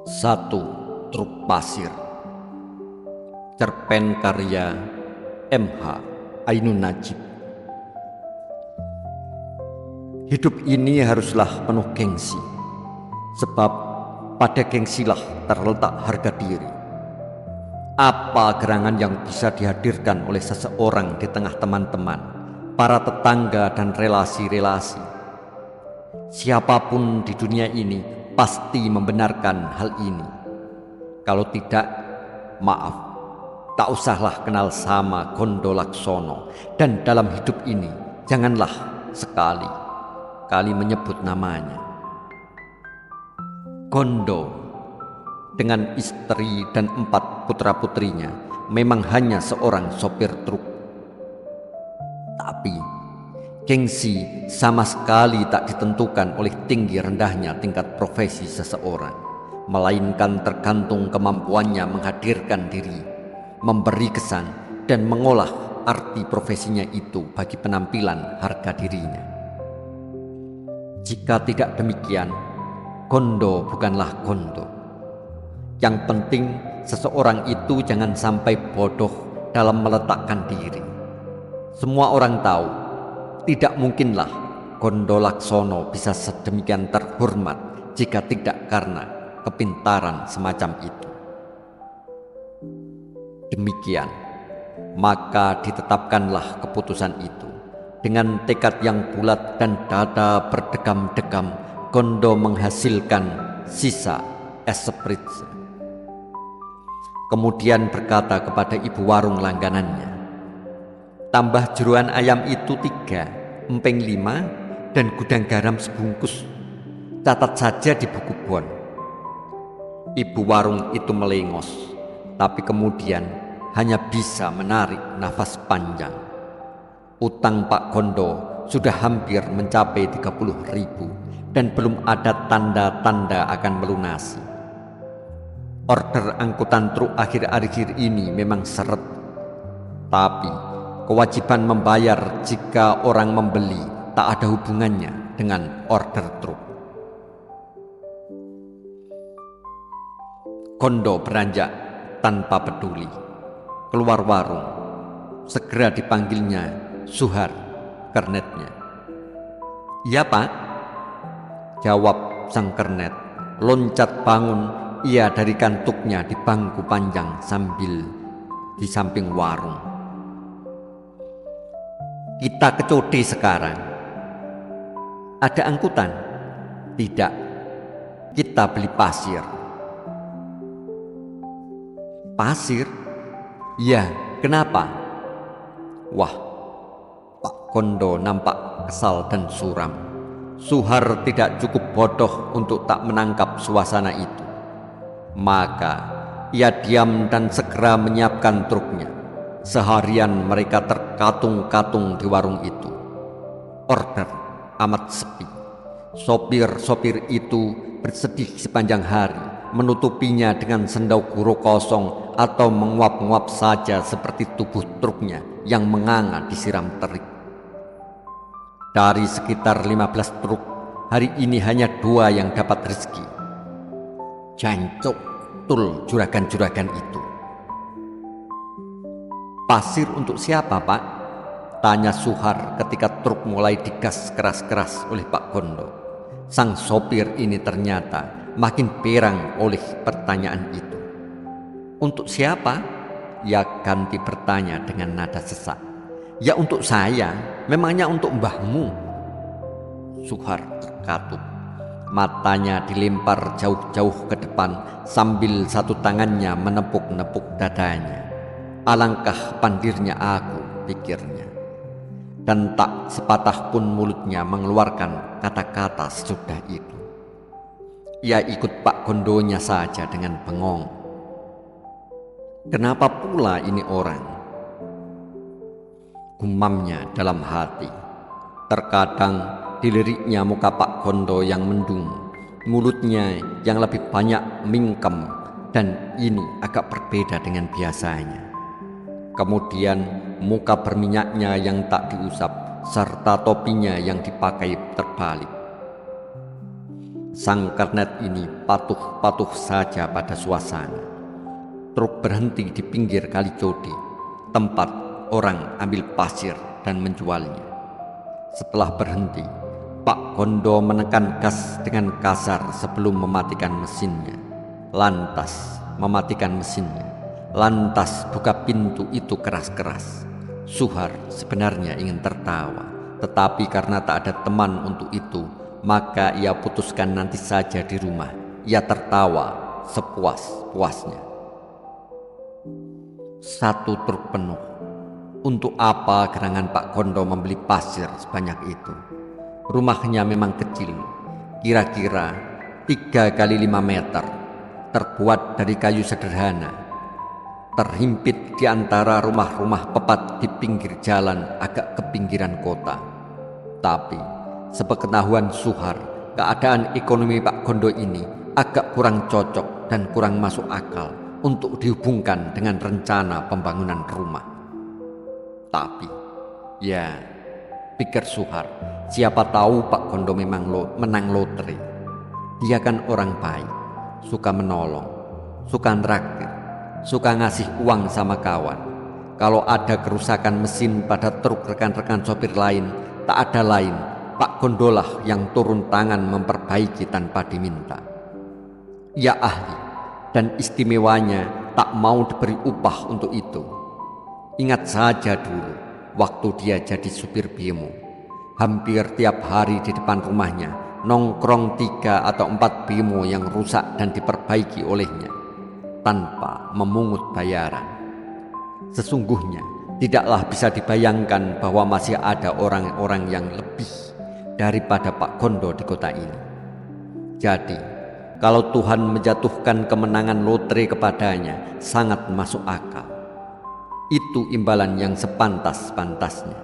Satu Truk Pasir. Cerpen karya M.H. Ainun Najib. Hidup ini haruslah penuh gengsi, sebab pada gengsilah terletak harga diri. Apa gerangan yang bisa dihadirkan oleh seseorang di tengah teman-teman, para tetangga dan relasi-relasi? Siapapun di dunia ini pasti membenarkan hal ini. Kalau tidak, maaf, tak usahlah kenal sama Gondo Laksono. Dan dalam hidup ini janganlah sekali-kali menyebut namanya. Gondo dengan istri dan 4 putra-putrinya memang hanya seorang sopir truk. Tapi gengsi sama sekali tak ditentukan oleh tinggi rendahnya tingkat profesi seseorang, melainkan tergantung kemampuannya menghadirkan diri, memberi kesan, dan mengolah arti profesinya itu bagi penampilan harga dirinya. Jika tidak demikian, Gondo bukanlah Gondo. Yang penting seseorang itu jangan sampai bodoh dalam meletakkan diri. Semua orang tahu, tidak mungkinlah Gondo Laksono bisa sedemikian terhormat jika tidak karena kepintaran semacam itu. Demikian, maka ditetapkanlah keputusan itu. Dengan tekad yang bulat dan dada berdegam-degam, Gondo menghasilkan sisa es spritz. Kemudian berkata kepada ibu warung langganannya, "Tambah jeroan ayam itu 3, emping 5, dan gudang garam sebungkus. Catat saja di buku bon." Ibu warung itu melengos, tapi kemudian hanya bisa menarik nafas panjang. Utang Pak Gondo sudah hampir mencapai 30.000 dan belum ada tanda-tanda akan melunasi. Order angkutan truk akhir-akhir ini memang seret, tapi kewajiban membayar jika orang membeli tak ada hubungannya dengan order truk. Gondo beranjak tanpa peduli keluar warung. Segera dipanggilnya Suhar, kernetnya. "Iya, Pak," jawab sang kernet. Loncat bangun ia dari kantuknya di bangku panjang sambil di samping warung. "Kita ke Code sekarang." "Ada angkutan?" "Tidak, kita beli pasir." "Pasir?" "Ya, kenapa?" Wah, Pak Gondo nampak kesal dan suram. Suhar tidak cukup bodoh untuk tak menangkap suasana itu. Maka ia diam dan segera menyiapkan truknya. Seharian mereka terkatung-katung di warung itu. Order amat sepi. Sopir-sopir itu bersedih sepanjang hari, menutupinya dengan sendau guro kosong atau menguap-nguap saja seperti tubuh truknya yang menganga disiram terik. Dari sekitar 15 truk, hari ini hanya 2 yang dapat rezeki. Jancuk tul juragan-juragan itu. "Pasir untuk siapa, Pak?" tanya Suhar ketika truk mulai digas keras-keras oleh Pak Gondo. Sang sopir ini ternyata makin perang oleh pertanyaan itu. "Untuk siapa?" ia ganti bertanya dengan nada sesak. "Ya untuk saya, memangnya untuk mbahmu?" Suhar terkatup. Matanya dilempar jauh-jauh ke depan sambil satu tangannya menepuk-nepuk dadanya. "Alangkah pandirnya aku," pikirnya. Dan tak sepatah pun mulutnya mengeluarkan kata-kata sesudah itu. Ia ikut Pak Gondonya saja dengan bengong. "Kenapa pula ini orang?" gumamnya dalam hati. Terkadang diliriknya muka Pak Gondo yang mendung, mulutnya yang lebih banyak mingkem, dan ini agak berbeda dengan biasanya. Kemudian muka berminyaknya yang tak diusap, serta topinya yang dipakai terbalik. Sang kernet ini patuh-patuh saja pada suasana. Truk berhenti di pinggir Kali Code, tempat orang ambil pasir dan menjualnya. Setelah berhenti, Pak Kondo menekan gas dengan kasar sebelum mematikan mesinnya. Lantas mematikan mesinnya. Lantas buka pintu itu keras-keras. Suhar sebenarnya ingin tertawa, tetapi karena tak ada teman untuk itu, maka ia putuskan nanti saja di rumah. Ia tertawa sepuas-puasnya. Satu truk penuh. Untuk apa gerangan Pak Kondo membeli pasir sebanyak itu? Rumahnya memang kecil, kira-kira 3 kali 5 meter, terbuat dari kayu sederhana, terhimpit di antara rumah-rumah pepat di pinggir jalan agak ke pinggiran kota. Tapi sepengetahuan Suhar, keadaan ekonomi Pak Kondo ini agak kurang cocok dan kurang masuk akal untuk dihubungkan dengan rencana pembangunan rumah. Tapi, ya, pikir Suhar, siapa tahu Pak Kondo memang menang lotre. Dia kan orang baik, suka menolong, suka nraktir, suka ngasih uang sama kawan. Kalau ada kerusakan mesin pada truk rekan-rekan sopir lain, tak ada lain, Pak Kondo lah yang turun tangan memperbaiki tanpa diminta. Ia ahli dan istimewanya tak mau diberi upah untuk itu. Ingat saja dulu, waktu dia jadi supir bemo, hampir tiap hari di depan rumahnya nongkrong 3 atau 4 bemo yang rusak dan diperbaiki olehnya, tanpa memungut bayaran. Sesungguhnya tidaklah bisa dibayangkan bahwa masih ada orang-orang yang lebih daripada Pak Kondo di kota ini. Jadi, kalau Tuhan menjatuhkan kemenangan lotre kepadanya, sangat masuk akal. Itu imbalan yang sepantas-pantasnya.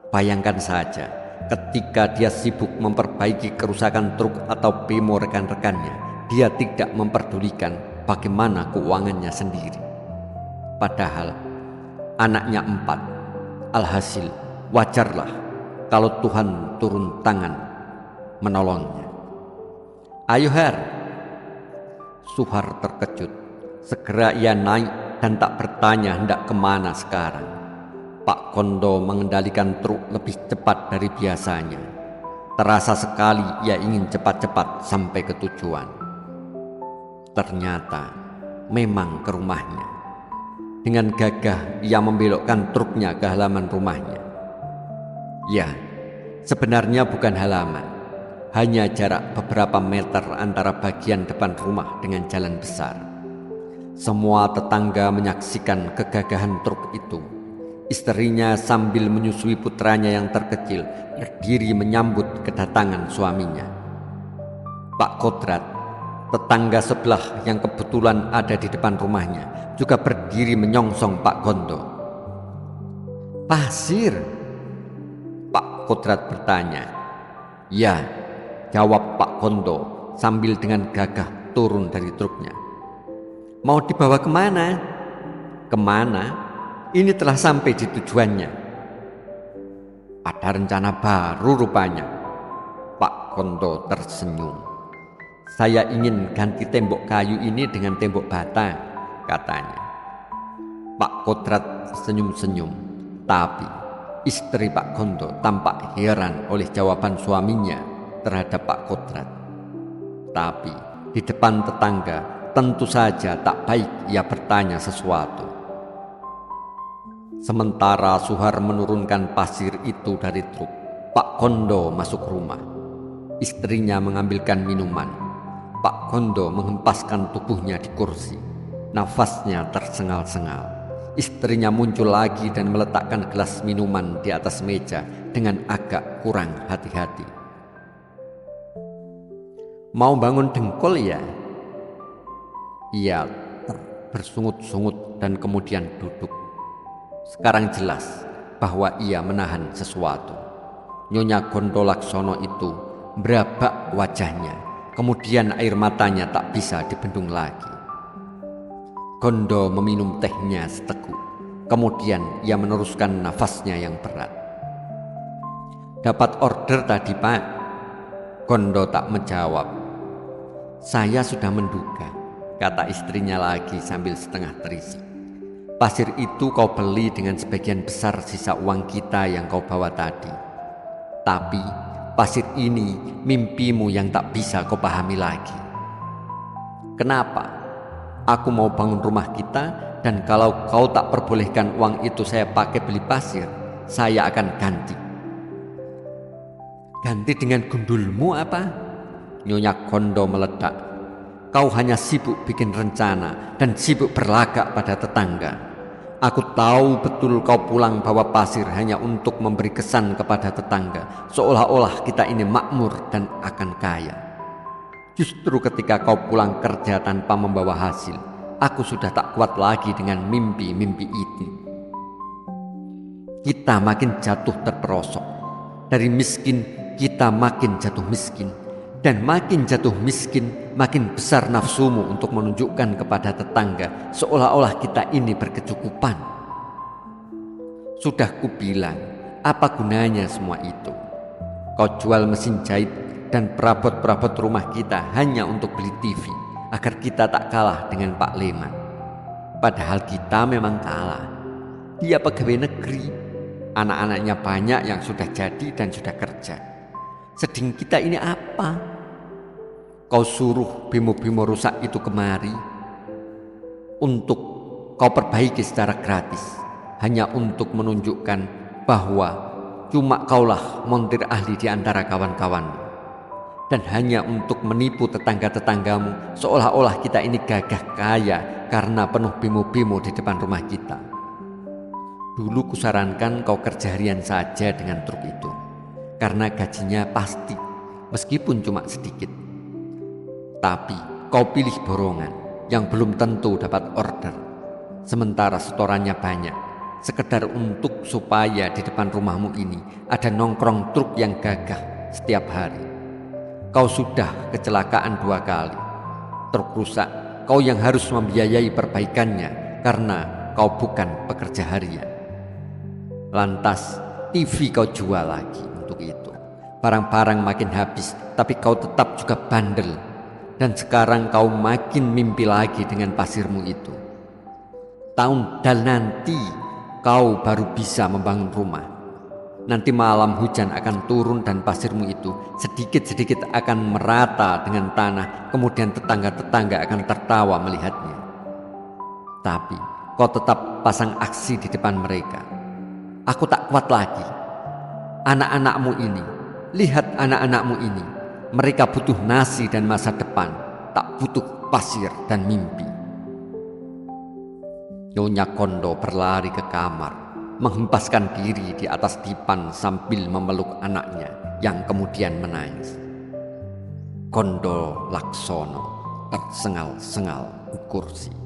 Bayangkan saja, ketika dia sibuk memperbaiki kerusakan truk atau bemo rekan-rekannya, dia tidak memperdulikan bagaimana keuangannya sendiri. Padahal anaknya 4. Alhasil wajarlah kalau Tuhan turun tangan menolongnya. Ayo Har. Suhar terkejut. Segera ia naik dan tak bertanya hendak kemana sekarang. Pak Kondo mengendalikan truk lebih cepat dari biasanya. Terasa sekali ia ingin cepat-cepat sampai ke tujuan. Ternyata memang ke rumahnya. Dengan gagah ia membelokkan truknya ke halaman rumahnya. Ya, sebenarnya bukan halaman, hanya jarak beberapa meter antara bagian depan rumah dengan jalan besar. Semua tetangga menyaksikan kegagahan truk itu. Istrinya sambil menyusui putranya yang terkecil berdiri menyambut kedatangan suaminya. Pak Kodrat, tetangga sebelah yang kebetulan ada di depan rumahnya, juga berdiri menyongsong Pak Kondo. Pasir? Pak Kodrat bertanya. Ya, jawab Pak Kondo sambil dengan gagah turun dari truknya. Mau dibawa kemana? Kemana? Ini telah sampai di tujuannya. Ada rencana baru rupanya. Pak Kondo tersenyum. Saya ingin ganti tembok kayu ini dengan tembok bata, katanya. Pak Kodrat senyum-senyum, tapi istri Pak Kondo tampak heran oleh jawaban suaminya terhadap Pak Kodrat. Tapi di depan tetangga tentu saja tak baik ia bertanya sesuatu. Sementara Suhar menurunkan pasir itu dari truk, Pak Kondo masuk rumah. Istrinya mengambilkan minuman. Pak Kondo menghempaskan tubuhnya di kursi. Nafasnya tersengal-sengal. Istrinya muncul lagi dan meletakkan gelas minuman di atas meja dengan agak kurang hati-hati. Mau bangun dengkul ya? Ia bersungut-sungut dan kemudian duduk. Sekarang jelas bahwa ia menahan sesuatu. Nyonya Gondolaksono itu merabak wajahnya, kemudian air matanya tak bisa dibendung lagi. Gondo meminum tehnya seteguk, kemudian ia meneruskan nafasnya yang berat. Dapat order tadi Pak? Gondo tak menjawab. Saya sudah menduga, kata istrinya lagi sambil setengah terisik. Pasir itu kau beli dengan sebagian besar sisa uang kita yang kau bawa tadi. Tapi pasir ini mimpimu yang tak bisa kau pahami lagi. Kenapa? Aku mau bangun rumah kita, dan kalau kau tak perbolehkan uang itu saya pakai beli pasir, saya akan ganti. Ganti dengan gundulmu apa? Nyonya Kondo meledak. Kau hanya sibuk bikin rencana dan sibuk berlagak pada tetangga. Aku tahu betul kau pulang bawa pasir hanya untuk memberi kesan kepada tetangga, seolah-olah kita ini makmur dan akan kaya. Justru ketika kau pulang kerja tanpa membawa hasil, aku sudah tak kuat lagi dengan mimpi-mimpi itu. Kita makin jatuh terperosok. Dari miskin, kita makin jatuh miskin. Dan makin jatuh miskin, makin besar nafsumu untuk menunjukkan kepada tetangga seolah-olah kita ini berkecukupan. Sudah kubilang, apa gunanya semua itu? Kau jual mesin jahit dan perabot-perabot rumah kita hanya untuk beli TV, agar kita tak kalah dengan Pak Leman. Padahal kita memang kalah. Dia pegawai negeri, anak-anaknya banyak yang sudah jadi dan sudah kerja. Sedang kita ini apa? Kau suruh bemo-bemo rusak itu kemari untuk kau perbaiki secara gratis, hanya untuk menunjukkan bahwa cuma kaulah montir ahli di antara kawan-kawanmu, dan hanya untuk menipu tetangga-tetanggamu seolah-olah kita ini gagah kaya karena penuh bemo-bemo di depan rumah kita. Dulu kusarankan kau kerja harian saja dengan truk itu, karena gajinya pasti meskipun cuma sedikit. Tapi kau pilih borongan yang belum tentu dapat order, sementara setorannya banyak, sekedar untuk supaya di depan rumahmu ini ada nongkrong truk yang gagah setiap hari. Kau sudah kecelakaan 2 kali. Truk rusak, kau yang harus membiayai perbaikannya karena kau bukan pekerja harian. Lantas TV kau jual lagi untuk itu. Barang-barang makin habis, tapi kau tetap juga bandel. Dan sekarang kau makin mimpi lagi dengan pasirmu itu. Tahun dan nanti kau baru bisa membangun rumah. Nanti malam hujan akan turun dan pasirmu itu sedikit-sedikit akan merata dengan tanah. Kemudian tetangga-tetangga akan tertawa melihatnya. Tapi kau tetap pasang aksi di depan mereka. Aku tak kuat lagi. Anak-anakmu ini, lihat anak-anakmu ini. Mereka butuh nasi dan masa depan, tak butuh pasir dan mimpi. Nyonya Kondo berlari ke kamar, menghempaskan diri di atas dipan sambil memeluk anaknya yang kemudian menangis. Kondo Laksono tersengal-sengal di kursi.